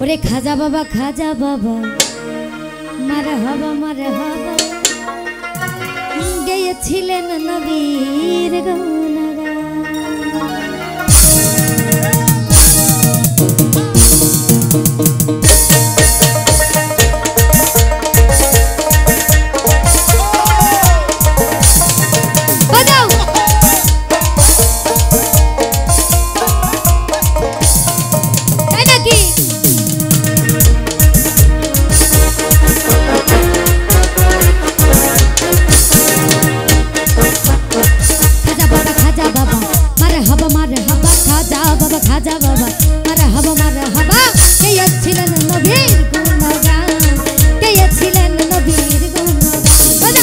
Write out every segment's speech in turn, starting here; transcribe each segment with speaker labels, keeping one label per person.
Speaker 1: ওরে খাজা বাবা মারহাবা গেয়েছিলেন নবীর গুণগান। খাজা বাবা মারহাবা গেয়েছিলেন নবীর গুণগান, গেয়েছিলেন নবীর গুণগান।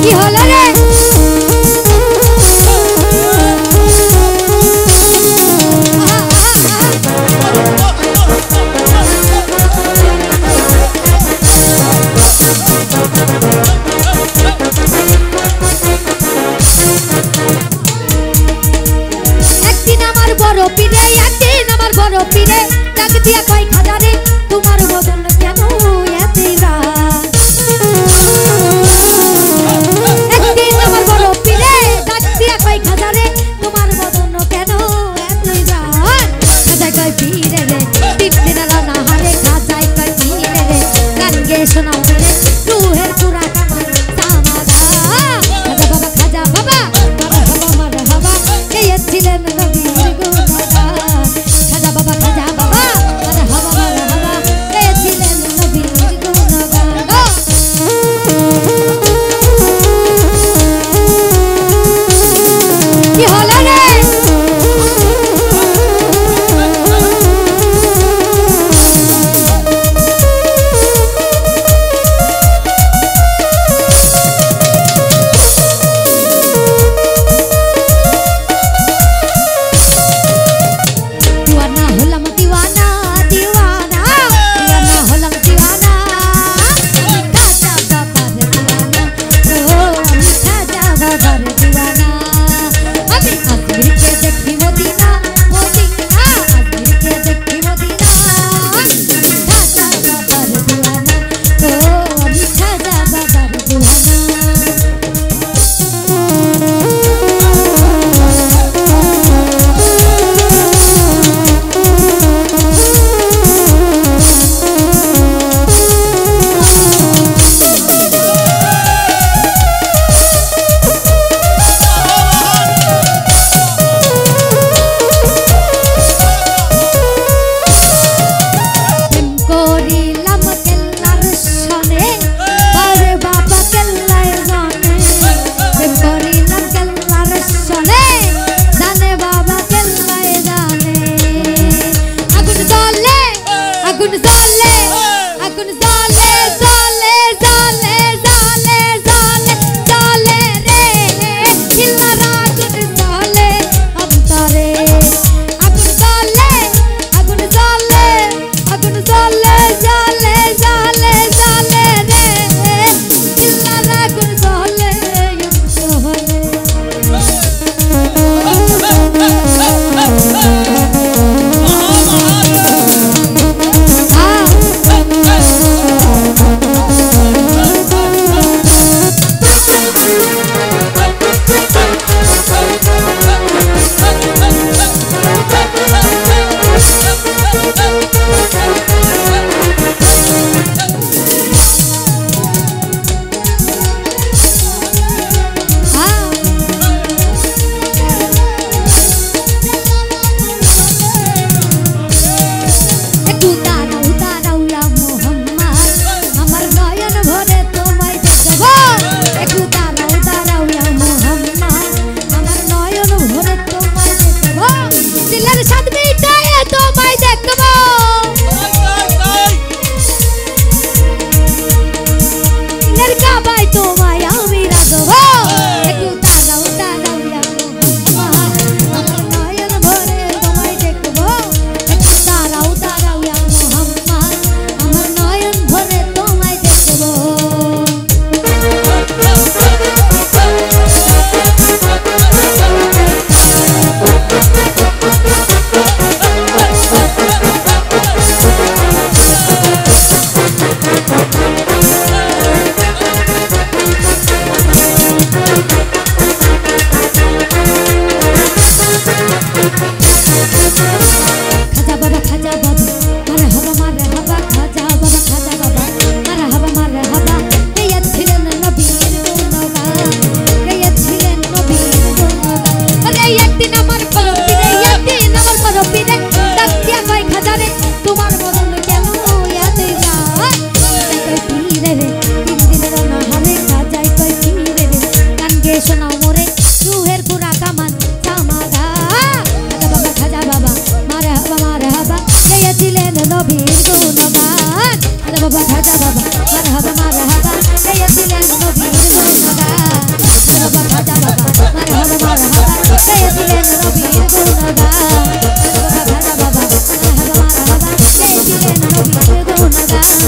Speaker 1: কি হলো রে? বড় পীরে ডাক দিয়া কয় খাজা রে তোমার বদন কেন এতরা। একদিন আমার বড় পীরে ডাক দিয়া কয় খাজা রে তোমার বদন কেন এতরা। খাজায় কয় পীরে রে টিপলিনা না হারে, খাজায় কয় পীরে রে গান গে শোনাও রে রুহের পুরা খাজা বাবা মারহাবা গেয়েছিলেন নবীর গুণগান। খাজা বাবা মারহাবা গেয়েছিলেন নবীর গুণগান। কি হলো রে? পীরে ডাক দিয়া কয় খাজারে তোমার বদন কেন এতই যায় কয় পীরে রে তিন দিনের অনাহারে খাজাই কয় পীরে রে গান গেয়ে শোনাও মোরে রুহের পুরা কামান চামাগা খাজা বাবা মারহাবা গেয়েছিলেন নবীর গুণগান বাবা খাজা বাবা মারহাবা গেয়েছিলেন নবীর গুণগান বাবা খাজা বাবা মারহাবা গেয়েছিলেন নবীর গুণগান বাবা খাজা বাবা মারহাবা গেয়েছিলেন নবীর গুণগান